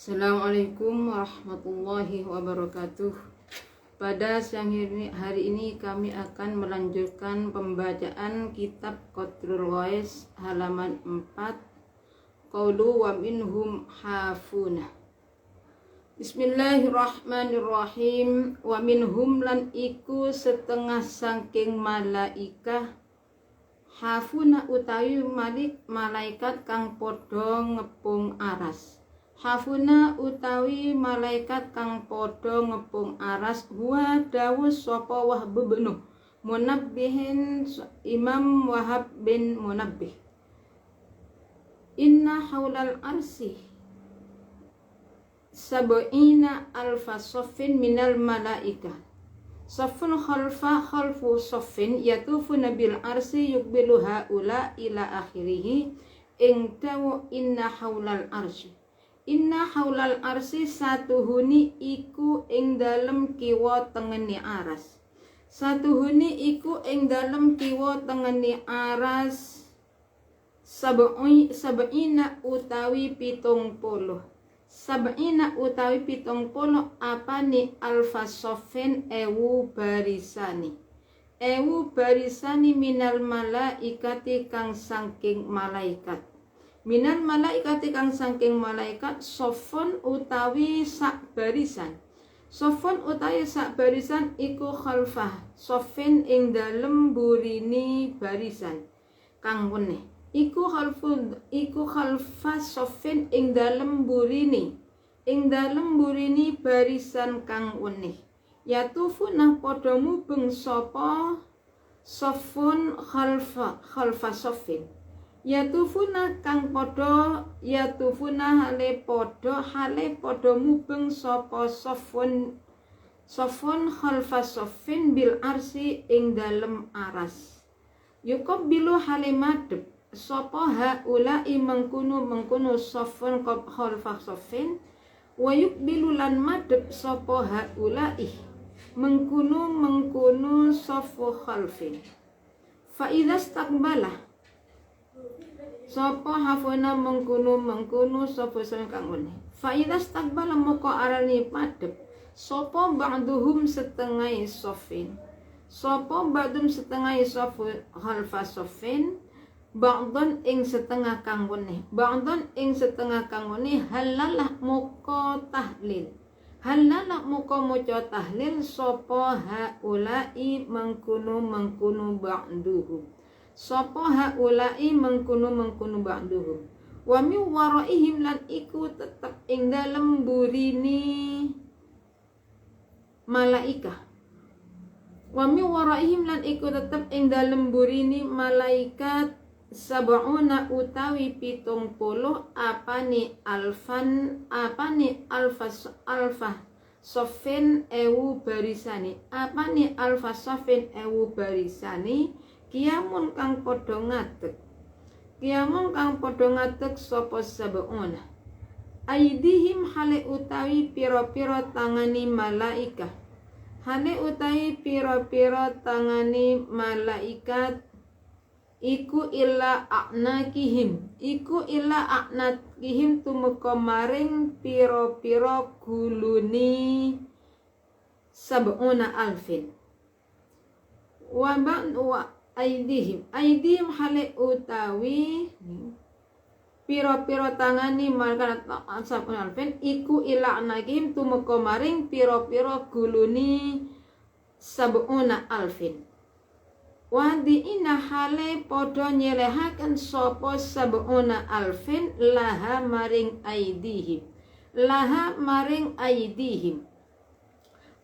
Assalamualaikum warahmatullahi wabarakatuh. Pada siang hari ini kami akan melanjutkan pembacaan kitab Qadrul Wais halaman 4, Qaulu wa minhum hafuna. Bismillahirrahmanirrahim. Wa minhum lan iku setengah sangking malaikah hafuna utawi malaikat kang padha ngepung aras. Hafuna utawi malaikat kang padha ngepung aras huwa dawus sapa Wahb bin Munabbihin Imam Wahab bin Munabbih. Inna haulal arsi sab'ina alfa soffin minal malaika soffun khalfu soffin yatufuna bil arsi yukbilu haula ila akhirih ing dawu inna haulal arsi. Inna haulal arsi satuhuni iku ing dalem kiwa tengene aras. Satuhuni iku ing dalem kiwa tengene aras sab'ina utawi 70. Sab'ina utawi 70 apane alfa sofen ewu barisani. Ewu barisani minal malaikati kang saking malaikat. Minal malaikati kang saking malaikat sofon utawi sak barisan. Sofon utawi sak barisan iku khalfah sofen ing dalem burini barisan kang weneh. Iku khalfah sofen ing dalem burini barisan kang weneh. Yatufuna padha mubeng sapa sofun khalfa sofin. Yatufuna hale podo mubeng sapa sofun khalfa sofin bil arsi ing dalem aras. Yuqabbilu hale madhep sapa haula mengkunu sofun khalfa sofin wa yuqbilu lan madhep sapa haula mengkunu sofu khalfin. Fa idza istaqbala sapa hafuna mengkunu sapa kang weneh. Fa idza istaqbala moko arani madhep sapa ba'duhum setengah sofin. Sapa ba'dum setengah sofu khalfa sofin ba'dun ing setengah kang weneh. Ba'dun ing setengah kang weneh halalah moko tahlil. Halalah moko maca tahlil sapa haula'i mengkunu ba'duhum. Sapa haula'i mengkunu ba'duhum. Wa mi waraihim lan iku tetep ing dalem burini malaika. Wa mi waraihim lan iku tetep ing dalem burini malaikat sab'una utawi 70 apane alfa sofen ewu barisani. Apane alfa sofen ewu barisani Kiamun kang padha ngadeg sapa sab'una. Aidihim hale utawi pira-pira tangani malaika. Hale utawi pira-pira tangani malaikat iku illa a'nakihim tumeka maring pira-pira guluni sab'una alfin. Wa aidihim hale utawi pira-pira tangani malaikat sab'una alfin iku ila anagim tumeka maring pira-pira guluni sab'una alfin. Wadi'ina hale padha nyelehaken sapa sab'una alfin laha maring aidihim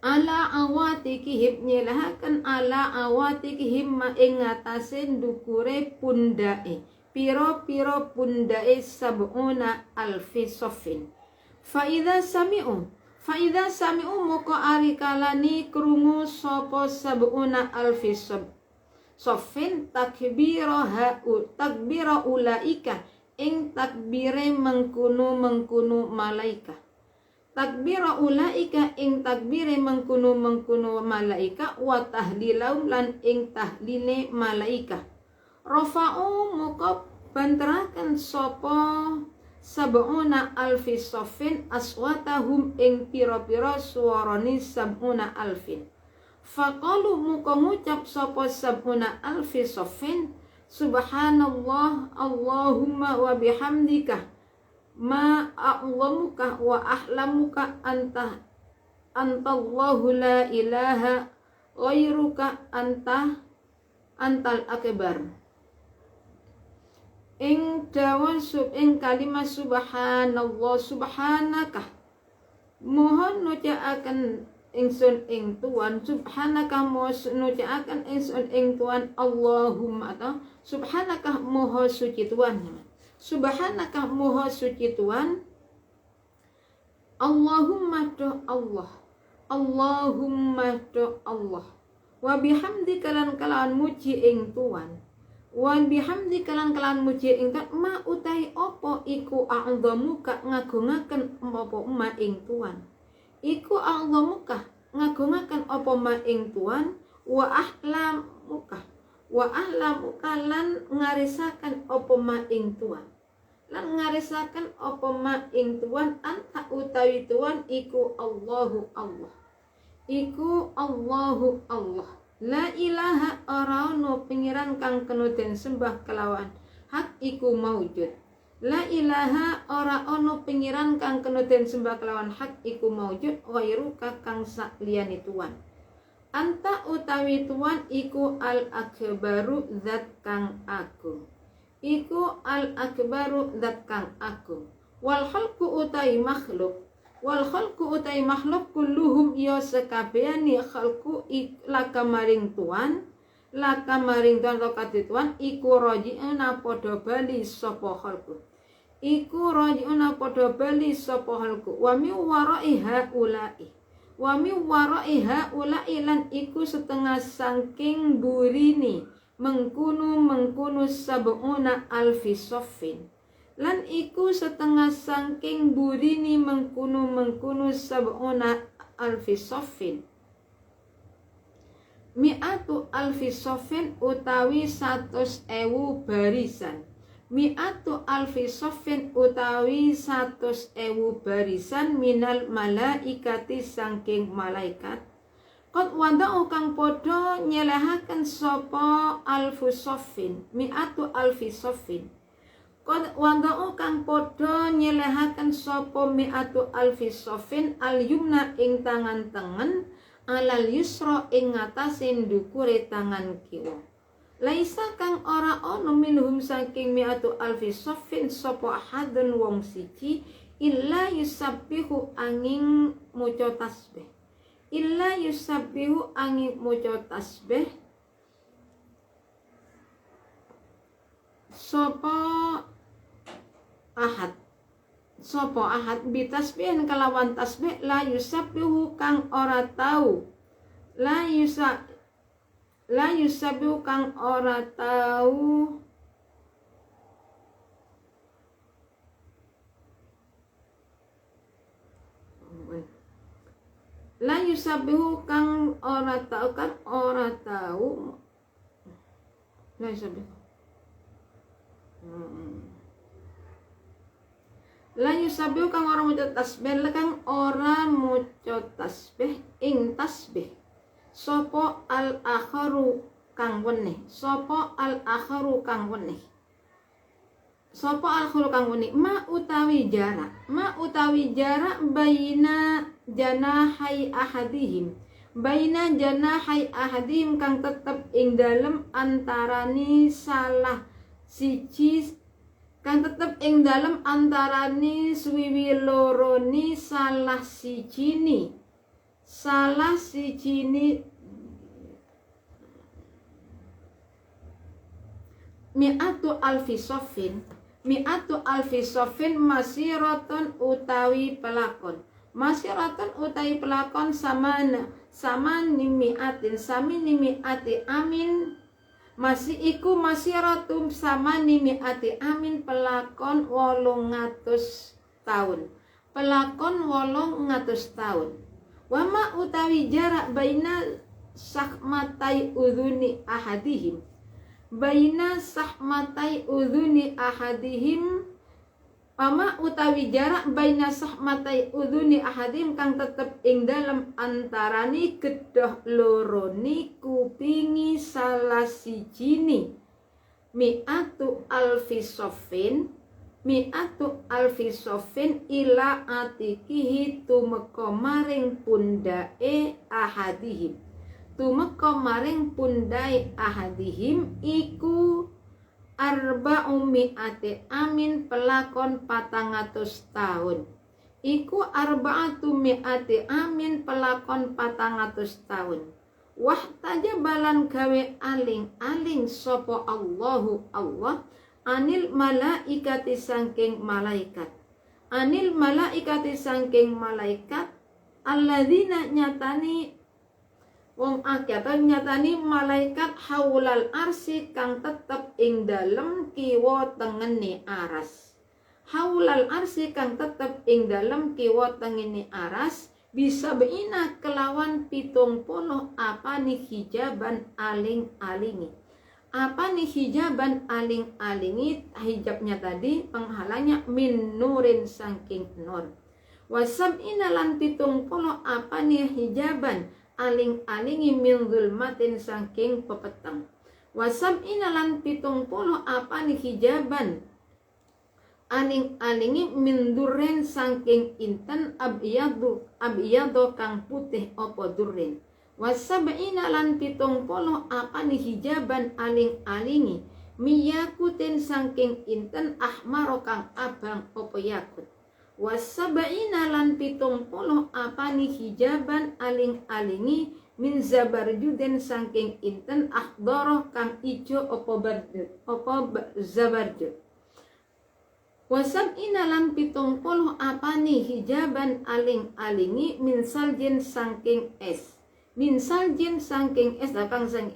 ala awatikihim nyelahaken ala awatikihim ing atase ndukure pundake pira-pira pundake sab'una alfi soffin. Fa idza sami'u moko ari kalani krungu sapa sab'una alfi soffin takbira ulaika ing takbire mengkunu malaika. Takbira ulaika ing takbire mengkunu malaika wa tahlilaum lan ing tahlile malaika. Rafa'u muka banteraken sapa sab'una alfi sofin aswatahum ing pira-pira suarane sab'una alfin. Faqalu muka ngucap sapa sab'una alfi sofin subhanallah Allahumma wa bihamdika ma a'lamuka wa ahlamuka antallahu la ilaha ghairuka antal akbar. Ing dawa ing kalimat subhanallah subhanaka mohon nucaaken ingsun ing Tuhan subhanaka mohon nucaaken ingsun ing Tuhan Allahumma atau subhanaka moho suci Tuhan subhanaka moho suci Tuhan Allahumma do Allah Allahumma do Allah wa bihamdi kalan muji ing Tuhan wa bihamdi kalan muji ing Tuhan ma utahi apa iku a'dhamuka ngagungaken apa ma ing Tuhan iku a'dhamuka ngagungaken apa ma ing Tuhan wa ahlamuka lan ngarisaken apa ma ing Tuhan lan ngarisaken apa ma ing Tuhan anta utawi Tuhan iku Allahu Allah iku Allahu Allah la ilaha ora ono pengiran kang kena den sembah kelawan hak iku maujud la ilaha ora ono pengiran kang kena den sembah kelawan hak iku maujud ghairu kang sak liyane Tuhan anta utawi Tuhan iku al akbaru zat kang agung iku al akbaru zat kang agung wal khalqu utawi makhluk kulluhum ya sekabehane khalqu laka maring Tuhan Tuhan iku raji'una padha bali sapa khalqu wa mi wara'i lan iku setengah saking burini mengkunu sab'una alfi soffin lan iku setengah saking burini mengkunu sab'una alfi soffin mi'atu alfi soffin utawi 100.000 barisan mi'atu alfi soffin utawi 100.000 barisan minal malaikati saking malaikat qad wada'u kang padha nyelehaken sapa alfu soffin mi'atu alfi soffin qad wada'u kang padha nyelehaken sapa mi'atu alfi soffin al yumna ing tangan tengen alal yusra ing ngatasé ndukure tangan kiwa laisa kang ora ana minhum saking mi'atu alfi soffin sapa hadun wong siji illa yusabbihu angin maca tasbih Sopo ahad bitasbihin kalawan tasbih la yusabbihu kang ora tau la yusabbihu kang ora tau la yusabbihu kang ora tau la yusabbihu la yusabihu kang ora maca tasbih kang ora maca tasbih ing tasbih sapa al akharu kang weneh ma utawi jarak baina janahai ahadihim kang tetep ing dalem antarane salah siji kang tetep ing dalem antarane swiwi lorone salah sijini mi'atu alfi soffin masiratun utawi pelakon sama ni mi'ati amin masih iku masiratum sama ni mi'ati amin pelakon 800 tahun wama utawi jarak baina sahmatai udhuni ahadihim Ama utawi jarak baina sahmatai udhuni ahadim kang tetep ing dalem antarani gedhoh loroni kupingi salah sijini mi'atu alfi sofin ila atikihi tumeka maring pundake ahadihim iku arba'u mi'ati amin pelakon 400 tahun. Iku arba'atu mi'ati amin pelakon 400 tahun. Wahtaja balan gawe aling-aling sapa Allahu Allah anil malaikati sangking malaikat. Alladzina nyatani wong akeh nyatani malaikat haulal arsi kang tetep ing dalem kiwa tengene aras. Haulal arsi kang tetep ing dalem kiwa tengene aras bisa beina kelawan 70 apane hijaban aling-alingi. Apane hijaban aling-alingi? Hijabnya tadi penghalangnya min nurin sangking nur. Wasab'ina lan 70 apane hijaban aling-alingi min zulmatin saking pepeteng. Wasab'ina lan 70 apane hijaban aling-alingi min durren saking inten abyadu kang putih apa durren. Wasab'ina lan 70 apane hijaban aling-alingi miyakutin saking inten ahmaro kang abang apa yakut. Wasab'ina lan 70 apane hijaban aling-alingi min zabarjudin saking inten akhdara kang ijo apa zabarjud. Wasab'ina lan 70 apane hijaban aling-alingi min saljin saking es. Dakang saking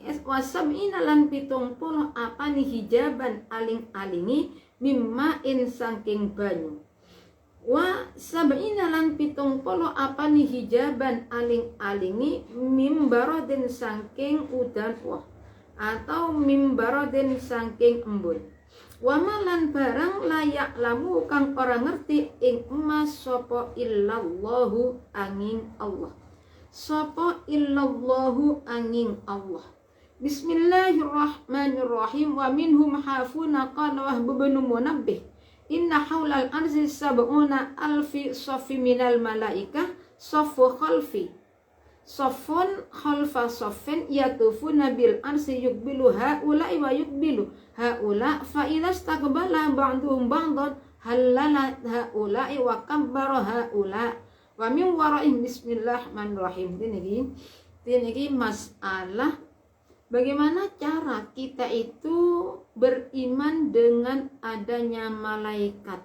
es. Wasab'ina lan 70 apane hijaban aling-alingi mimmain saking banyu. Wa sab'ina lan 70 apane hijaban aling-alingi mimbarodin saking udan atau mimbarodin saking embun. Wa malan barang layak lamu kang ora ngerti ing emas sapa illallahu angin Allah. Bismillahirrahmanirrahim. Wa minhum hafuna qala Wahb bin Munabbih inna haulal arzi sab'una alfi sofi minal malaikah sofu khalfi sofun khalfa sofin yatufuna bil arsi yukbilu ha'ula'i wa yukbilu ha'ula' fa'idas takbala ba'duhum ba'dan halala ha'ula'i wa kabbara ha'ula' wa min wara'im. Bismillahirrahmanirrahim. Ini masalah bagaimana cara kita itu beriman dengan adanya malaikat.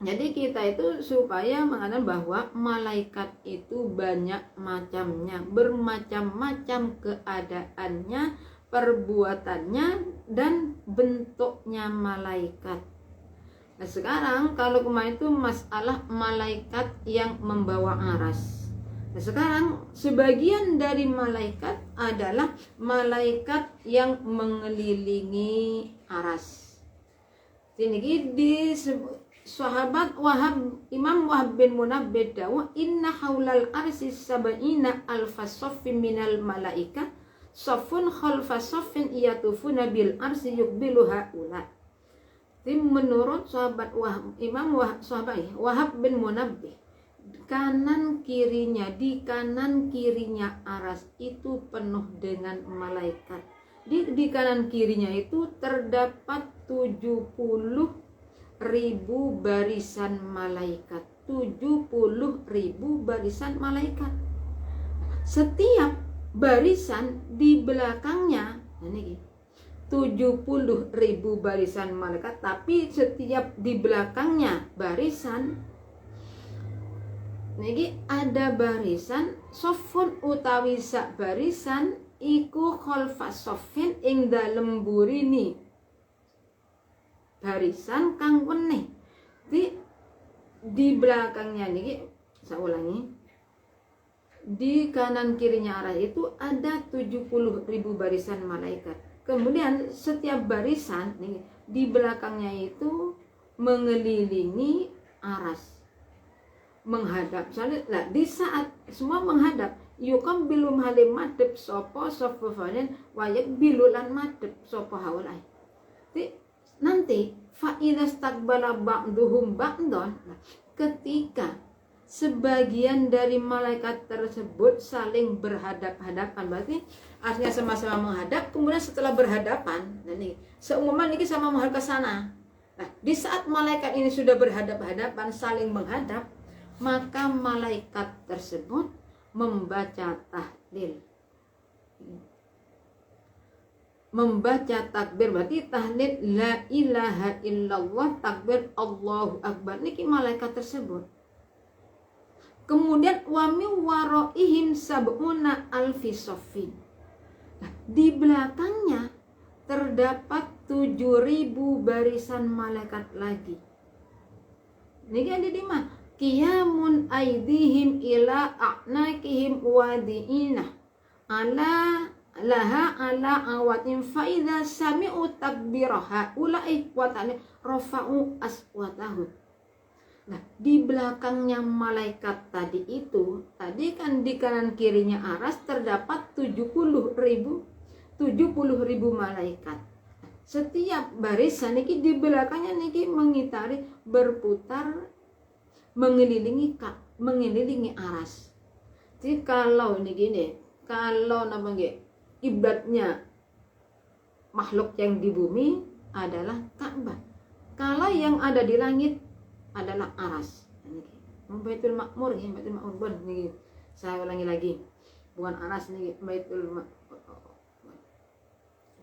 Jadi kita itu supaya mengatakan bahwa malaikat itu banyak macamnya, bermacam-macam keadaannya, perbuatannya, dan bentuknya malaikat. Nah sekarang kalau kemarin itu masalah malaikat yang membawa aras. Nah sekarang sebagian dari malaikat adalah malaikat yang mengelilingi aras. Ini di sahabat Imam Wahb bin Munabbih dawuh inna haulal arsi sab'ina alfa saffin minal malaika saffun khalfa saffin yatufuna bil arsi yukbilu haula. Menurut sahabat Wahab bin Munabbih, di kanan kirinya aras itu penuh dengan malaikat. Di kanan kirinya itu terdapat 70.000 barisan malaikat. 70.000 barisan malaikat. Setiap barisan di belakangnya, ini 70.000 barisan malaikat, tapi setiap di belakangnya barisan niki ada barisan sofun utawi sak barisan iku khalfa sofin ing dalem burini barisan kang weneh. Di belakangnya niki saya ulangi, di kanan kirinya arah itu ada 70.000 barisan malaikat. Kemudian setiap barisan nih, di belakangnya itu mengelilingi aras, menghadap. Lah di saat semua menghadap, yukam bilum halim madep sopo fanen wayak bilulan madep sopo haulai. Nanti fa'idas takbala ba'duhum ba'don, ketika sebagian dari malaikat tersebut saling berhadap-hadapan, berarti artinya sama-sama menghadap, kemudian setelah berhadapan, nah nih seumuman ini sama menghadap ke sana. Nah, di saat malaikat ini sudah berhadap-hadapan, saling menghadap, maka malaikat tersebut membaca tahlil, membaca takbir, berarti tahlil la ilaha illallah, takbir Allahu akbar, niki malaikat tersebut. Kemudian wami waroihim sab'una alfi soffin. Nah, di belakangnya terdapat 7.000 barisan malaikat lagi. Niki ada di mana? Qiyamun aidihim ila a'naqihim wadi'ina ala laha ala awatin faidha sami'u takbiraha ulai watani rafa'u aswatahum. Nah, di belakangnya malaikat tadi itu, tadi kan di kanan kirinya aras terdapat 70.000 malaikat. Setiap barisan niki di belakangnya niki mengitari, berputar, mengelilingi aras. Jadi kalau niki nih, kalau namanya ibadahnya makhluk yang di bumi adalah Ka'bah. Kalau yang ada di langit adalah aras. Baitul Ma'mur ya, Baitul Ma'mur nih. Saya ulangi lagi. Bukan aras nih, Baitul Ma'mur.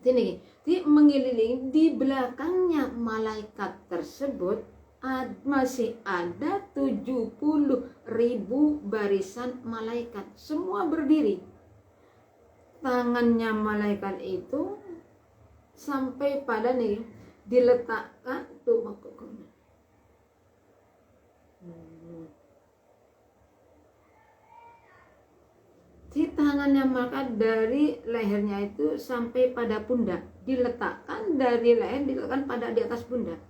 Ini mengelilingi, di belakangnya malaikat tersebut masih ada 70.000 barisan malaikat, semua berdiri. Tangannya malaikat itu sampai pada nih diletakkan tuh di tangannya, maka dari lehernya itu sampai pada pundak, diletakkan dari leher diletakkan pada di atas pundak.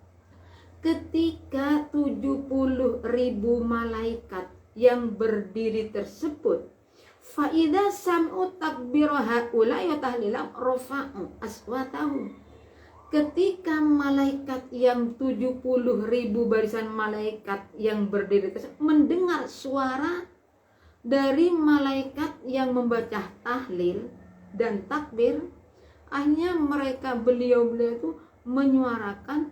Ketika 70.000 malaikat yang berdiri tersebut, faida sam'u takbiraha ulai wa tahlila rafa'u aswatahum. Ketika malaikat yang 70.000 barisan malaikat yang berdiri tersebut mendengar suara dari malaikat yang membaca tahlil dan takbir, akhirnya mereka beliau itu menyuarakan,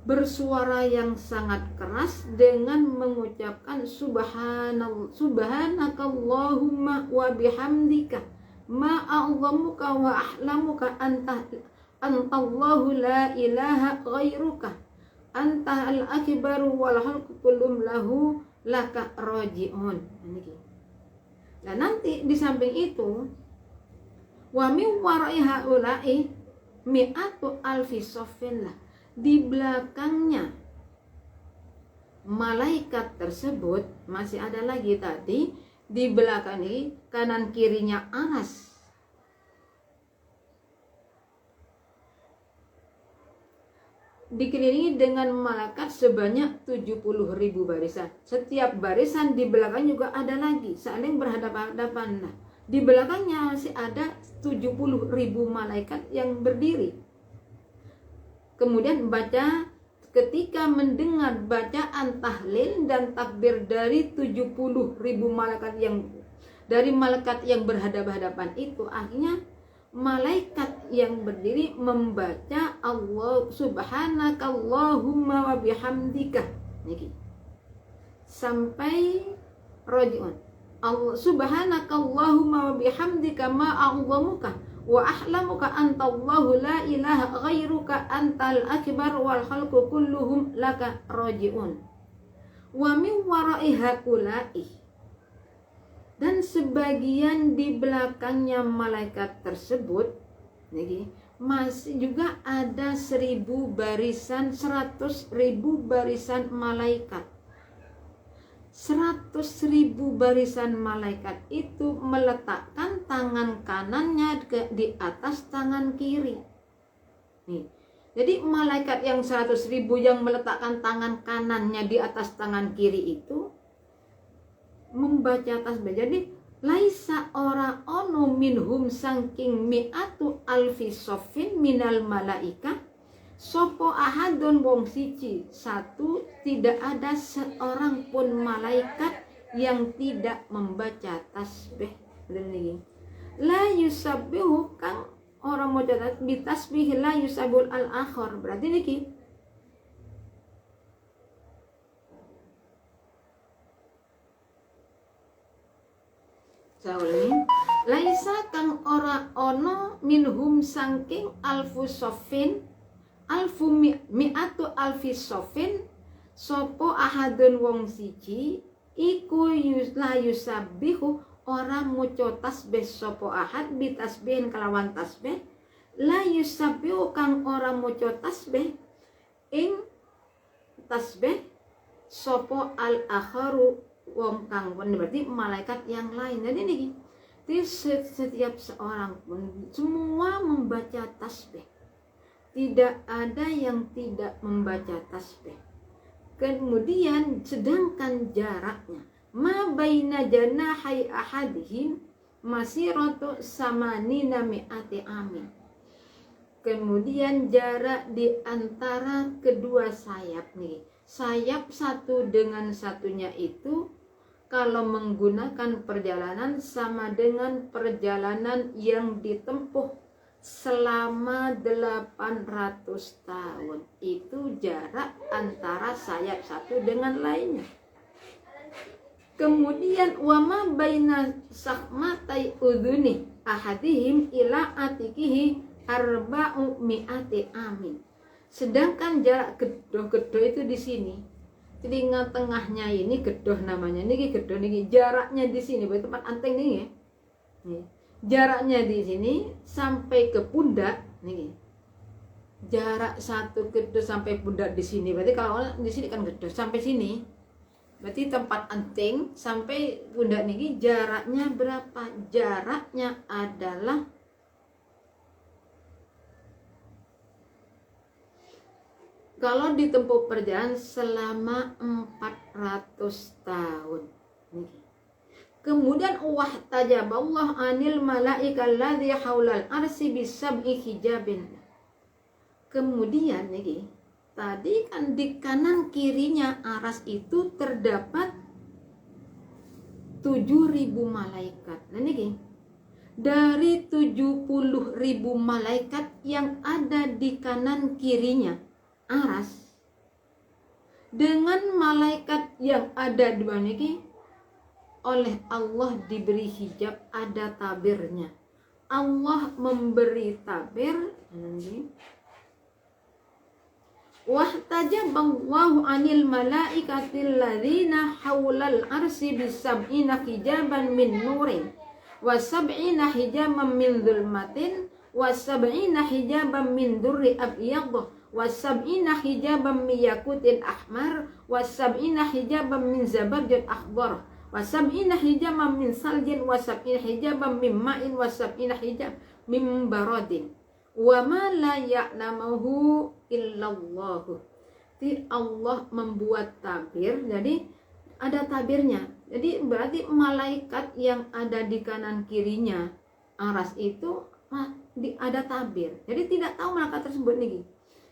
bersuara yang sangat keras dengan mengucapkan subhanakallahumma wa bihamdika ma a'zamuka wa ahlamuka antallahu la ilaha ghairuka anta al-akbaru wal khalqu kullum lahu laka raji'un. Nah, nanti di samping itu wa min wara'i haula'i mi'atu alfi soffin, lah di belakangnya malaikat tersebut masih ada lagi tadi di belakang ini, kanan kirinya aras. Dikelilingi dengan malaikat sebanyak 70.000 barisan. Setiap barisan di belakang juga ada lagi, saling berhadapan-hadapan. Nah, di belakangnya masih ada 70.000 malaikat yang berdiri. Kemudian baca, ketika mendengar bacaan tahlil dan takbir dari 70.000 malaikat yang berhadapan-hadapan itu, akhirnya malaikat yang berdiri membaca Allah subhanakallahumma wa bihamdika niki sampai rajiun. Allah subhanakallahumma wa bihamdika ma a'zamuka wa ahlamuka antallahu la ilaha ghairuka antal akbar wal khalqu kulluhum laka rajiun. Wa min wara'i haula'i, dan sebagian di belakangnya malaikat tersebut masih juga ada 100.000 barisan malaikat. 100.000 barisan malaikat itu meletakkan tangan kanannya di atas tangan kiri. Nih, Jadi malaikat yang 100.000 yang meletakkan tangan kanannya di atas tangan kiri itu membaca tasbih. Jadi laisa ora ono minhum saking mi'atu alfi sofin minal malaika sopo ahadun wong siji satu, tidak ada seorang pun malaikat yang tidak membaca tasbih. La yusabbihu kang orang mau catat bitasbih la yusabul al akhir. Berarti niki Saulin laisa kang ora ono minhum saking alfu sofin alfu mi'atu alfi sofin sopo ahadun wong siji iku la yusabbihu ora muco tasbih sopo ahad bitasbihin kelawan tasbih la yusabbihu kang ora muco tasbih ing tasbih sopo al akharu wong kang berarti malaikat yang lain. Jadi ini setiap seorang pun semua membaca tasbih, tidak ada yang tidak membaca tasbih. Kemudian sedangkan jaraknya ma baina janahai ahadihim masiratu samanina mi'ati amin. Kemudian jarak di antara kedua sayap nih, sayap satu dengan satunya itu kalau menggunakan perjalanan sama dengan perjalanan yang ditempuh selama 800 tahun. Itu jarak antara sayap satu dengan lainnya. Kemudian wama baina sahmatai udhuni ahadihim ila atikihi arba'u mi'ati amin. Sedangkan jarak gedoh-gedoh itu di sini. Telinga tengahnya ini gedoh namanya. Niki gedoh niki jaraknya di sini, berarti tempat anteng nih ya. Nih. Jaraknya di sini sampai ke pundak nih. Jarak satu gedoh sampai pundak di sini. Berarti kalau di sini kan gedoh sampai sini. Berarti tempat anteng sampai pundak niki jaraknya berapa? Jaraknya adalah kalau ditempuh perjalanan selama 400 tahun. Kemudian wahtajaballah anil malaika alladzi haulal arsy bisab'i hijabin. Kemudian nih, tadi kan di kanan kirinya aras itu terdapat 7.000 malaikat. Nah nih, dari 70.000 malaikat yang ada di kanan kirinya aras dengan malaikat yang ada di bawah niki oleh Allah diberi hijab, ada tabirnya. Allah memberi tabir. Wahtajaballahu anil malaikatil ladzina haulal arsy bisab'ina hijaban min nurin wa sab'ina hijaban min dzulmatin wa sab'ina hijaban min durri abyad wa sab'ina hijaban min yakutin ahmar wa sab'ina hijaban min zabarjin akhdar wa sab'ina hijaban min saljin wa sab'ina hijaban min ma'in wa sab'ina hijab min baradin wa ma la ya'lamuhu illallah. Jadi Allah membuat tabir, jadi ada tabirnya. Jadi berarti malaikat yang ada di kanan kirinya aras itu ada tabir. Jadi tidak tahu malaikat tersebut nih.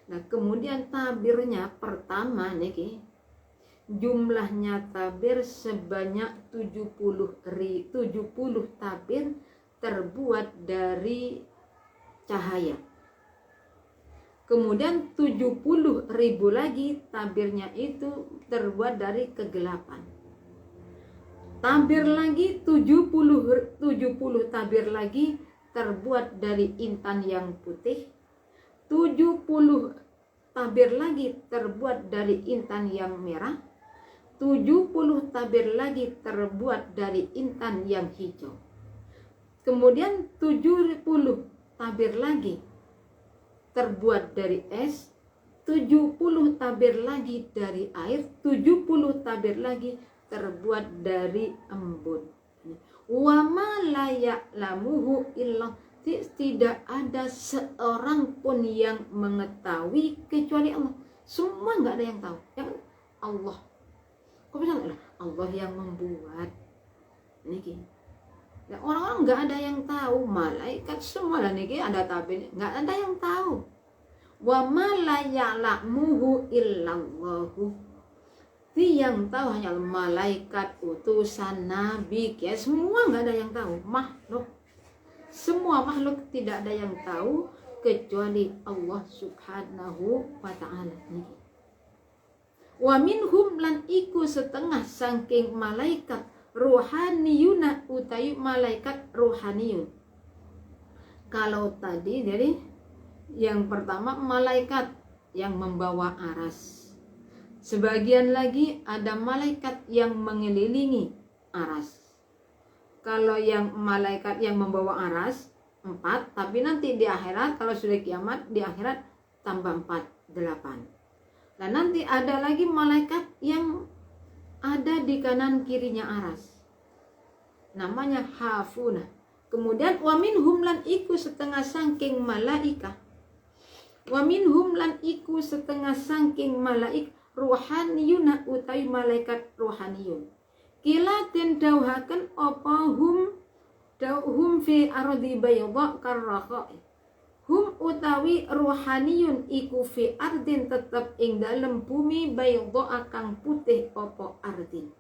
Nah, kemudian tabirnya pertama nih, jumlahnya tabir sebanyak 70 tabir terbuat dari cahaya. Kemudian 70.000 lagi tabirnya itu terbuat dari kegelapan. Tabir lagi 70 tabir lagi terbuat dari intan yang putih. 70 tabir lagi terbuat dari intan yang merah. 70 tabir lagi terbuat dari intan yang hijau. Kemudian 70 tabir lagi terbuat dari es, 70 tabir lagi dari air, 70 tabir lagi terbuat dari embun. Wa ma la ya'lamuhu illa, tidak ada seorang pun yang mengetahui kecuali Allah. Semua nggak ada yang tahu. Yang Allah. Kok bisa Allah yang membuat? Ini gini. Ya, orang-orang nggak ada yang tahu. Malaikat semua lah niki ada tabin. Nggak ada yang tahu. Wa ma la ya'lamuhu illallahu. Yang tahu hanya malaikat, utusan, nabi, ya semua nggak ada yang tahu. Makhluk, semua makhluk tidak ada yang tahu kecuali Allah Subhanahu wa ta'ala. Wa minhum lan iku setengah saking malaikat ruhaniyuna utai malaikat ruhaniyun. Kalau tadi jadi yang pertama malaikat yang membawa aras. Sebagian lagi ada malaikat yang mengelilingi aras. Kalau yang malaikat yang membawa aras 4, tapi nanti di akhirat kalau sudah kiamat di akhirat tambah 4, 8. Dan nanti ada lagi malaikat yang ada di kanan kirinya aras. Namanya hafuna. Kemudian wa minhum lan iku setengah saking malaika. Wa minhum lan iku setengah saking malaik ruhaniyuna utai malaikat ruhaniyun. Kila den dawuhaken apa hum fi ardi bayda karraqa. Hum utawi ruhaniyun iku fi ardin tetep ing dalem bumi bayda akang putih apa ardin.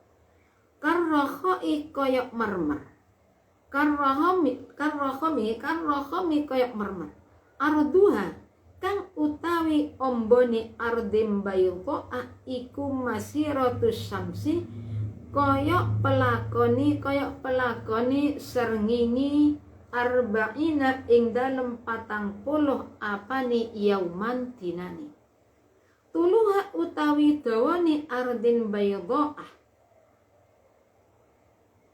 Karraqa koyok marmer. Karrahami koyok marmer. Arduha kang utawi ombone ardim bayda iku masiratus syamsi koyok pelakoni serngingi arba'ina ing dalem 40 apane yauman dinani. Tuluha utawi dawane ardin bayda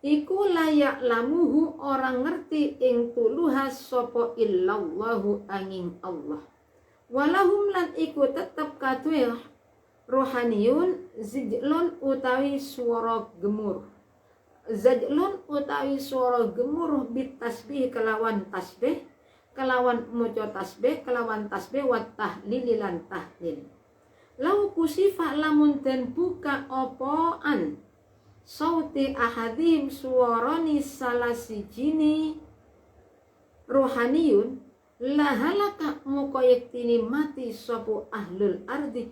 iku layak lamuhu orang ngerti ing tuluha sapa illallahu angin Allah. Walahum lan iku tetep kaduwe rohaniyun zijlun utawi swara gemur. Zajlun utawi swara gemuruh bitasbih kelawan tasbih, kelawan maca tasbih, kelawan tasbih wa tahlil lan tahlil. Lau kusifa lamun den buka opoan sauti ahadim suarani salah sijini rohaniyun lahalaka mukoyektini mati sopo ahlul ardi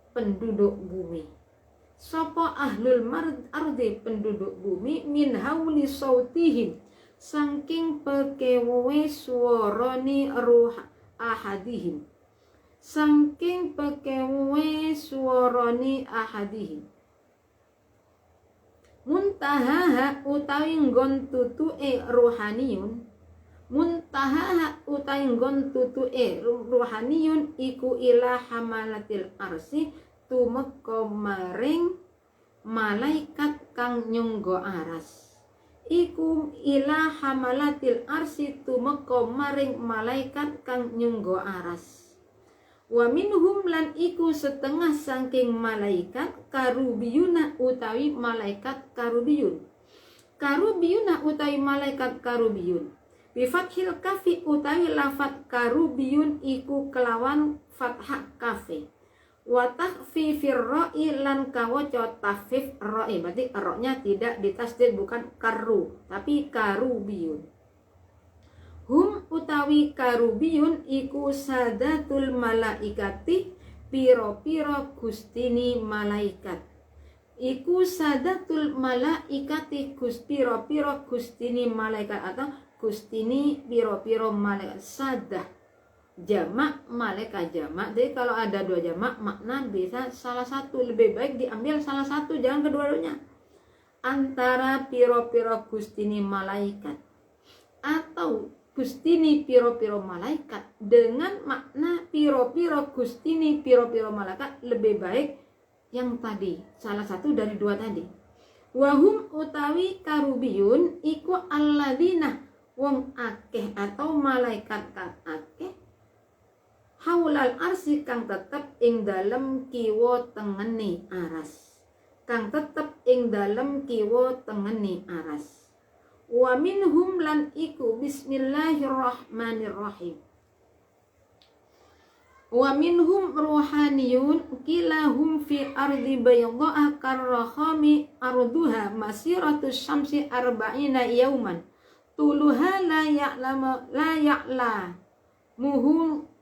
penduduk bumi. Sopo ahlul ardi penduduk bumi min hauli sautihim saking pekewe suarani ruh ahadihim. Saking pekewe suarani ahadihim. Muntahaha utawi nggon tutuke ruhaniyun. Muntahaha utawi nggon tutuke ruhaniyun iku ila hamalatil arsi tumeka maring malaikat kang nyunggo aras. Iku ila hamalatil arsi tumeka maring malaikat kang nyunggo aras. Wa minhum lan iku setengah saking malaikat karubiyuna utawi malaikat karubiyun. Karubiyuna utawi malaikat karubiyun. Bifathil kafi utawi lafat karubiyun iku kelawan fathah kafi. Wa takhfifir ra'i lan kawaca takhfif ra'i. Berarti ra-nya tidak ditasdid, bukan karu tapi karubiyun. Hum utawi karubiyun iku sadatul malaikati piro-piro gustini malaikat. Iku sadatul malaikati piro-piro gustini malaikat atau gustini piro-piro malaikat. Sadah jamak malaikat jamak. Jadi kalau ada 2 jamak makna bisa salah satu, lebih baik diambil salah satu, jangan kedua-duanya. Antara piro-piro gustini malaikat atau gustini piro-piro malaikat dengan makna piro-piro gustini piro-piro malaikat, lebih baik yang tadi, salah satu dari 2 tadi. Wahum utawi karubiyun iku alladzina wong akeh atau malaikat kang akeh haulal arsi kang tetep ing dalem kiwa tengene aras. Wa minhum lan iku bismillahirrahmanirrahim. Wa minhum ruhaniyun kilahum fi ardi baydha'a karrakhami arduha masiratu syamsi arba'ina yauman tuluha la ya'lamuhu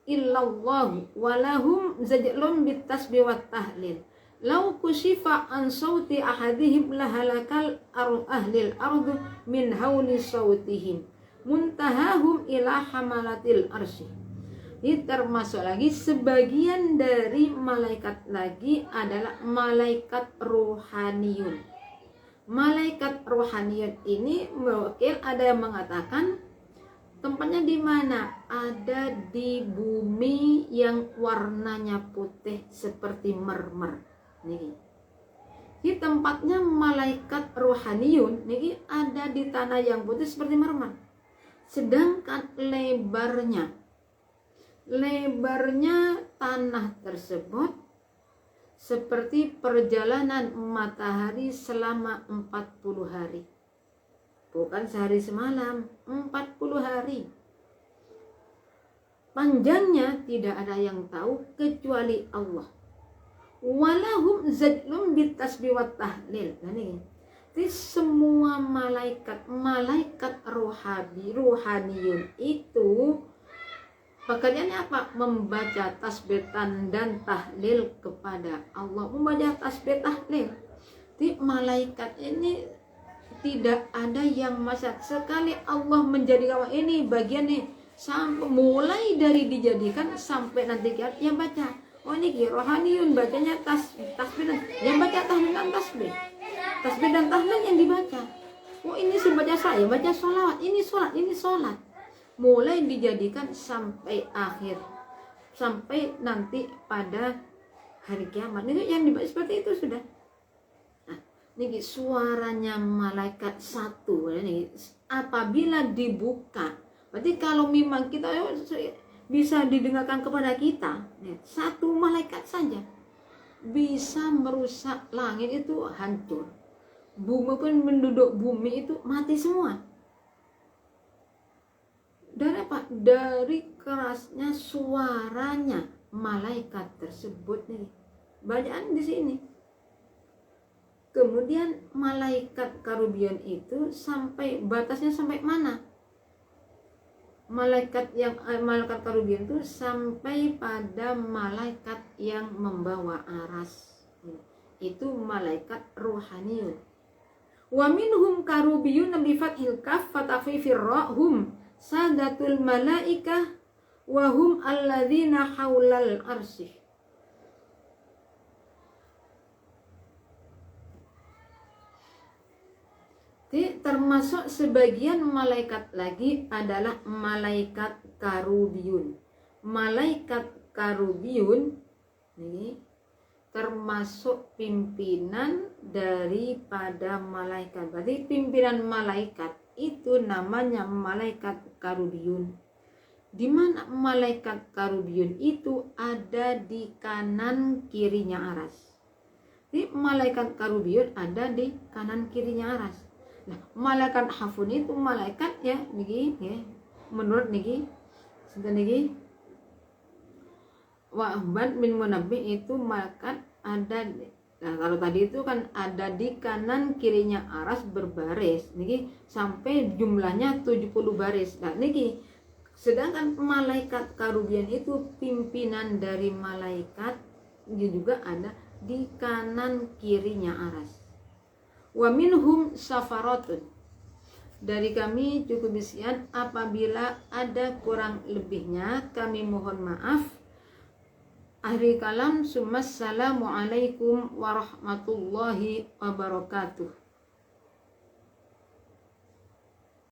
illallah walahum zajlun bitasbih wat tahlil law kushifa an sauti ahadihim lahalakal ahlil ardu min hauli sautihim muntahahum ila hamalatil arsy. Ini termasuk lagi sebagian dari malaikat lagi adalah malaikat rohaniyun. Malaikat rohaniyun ini mewakil, ada yang mengatakan tempatnya di mana? Ada di bumi yang warnanya putih seperti mermer. Ini tempatnya malaikat rohaniyun. Ini ada di tanah yang putih seperti mermer. Sedangkan lebarnya tanah tersebut seperti perjalanan matahari selama 40 hari. Bukan sehari semalam, 40 hari. Panjangnya tidak ada yang tahu kecuali Allah. Walahum zadlum bitasbih wat tahlil. Jadi semua malaikat rohaniyun itu pekerjaannya apa? Membaca tasbih dan tahlil kepada Allah. Membaca tasbih tahlil. Jadi malaikat ini tidak ada yang masyad. Sekali Allah menjadikan ini bagian nih, sampai mulai dari dijadikan sampai nanti yang baca. Oh ini rohaniyun bacanya tasbih dan yang baca tahlil dan tasbih. Tasbih dan tahlil yang dibaca. Oh ini baca saya baca sholawat. Ini sholat. Mulai dijadikan sampai akhir, sampai nanti pada hari kiamat. Ini yang dibaca seperti itu sudah. Nah, ini suaranya malaikat satu. Ini apabila dibuka, berarti kalau memang kita bisa didengarkan kepada kita, satu malaikat saja bisa merusak langit itu hancur. Bumi pun menduduk bumi itu mati semua. Dari apa? Dari kerasnya suaranya malaikat tersebut nih. Bacaan di sini. Kemudian malaikat karubion itu sampai batasnya sampai mana? Malaikat karubion itu sampai pada malaikat yang membawa aras. Itu malaikat rohaniyun. Wa minhum karubiyun bi fathil kaf fatafifir ra'hum sadatul malaikah wa hum alladzina haulal arsy. Termasuk sebagian malaikat lagi adalah malaikat karubiyun. Malaikat karubiyun ini termasuk pimpinan daripada malaikat. Berarti pimpinan malaikat itu namanya malaikat karubiyun. Di mana malaikat karubiyun itu ada di kanan kirinya aras. Jadi malaikat karubiyun ada di kanan kirinya aras. Nah, malaikat hafun itu malaikat ya niki ya. Menurut niki sudah niki Wahbad bin Munabbih itu malaikat ada. Nah, kalau tadi itu kan ada di kanan kirinya aras berbaris niki sampai jumlahnya 70 baris. Nah, niki sedangkan malaikat karubian itu pimpinan dari malaikat juga ada di kanan kirinya aras. Wa minhum safaratun. Dari kami cukup sekian, apabila ada kurang lebihnya kami mohon maaf. Akhir kalam, assalamualaikum warahmatullahi wabarakatuh.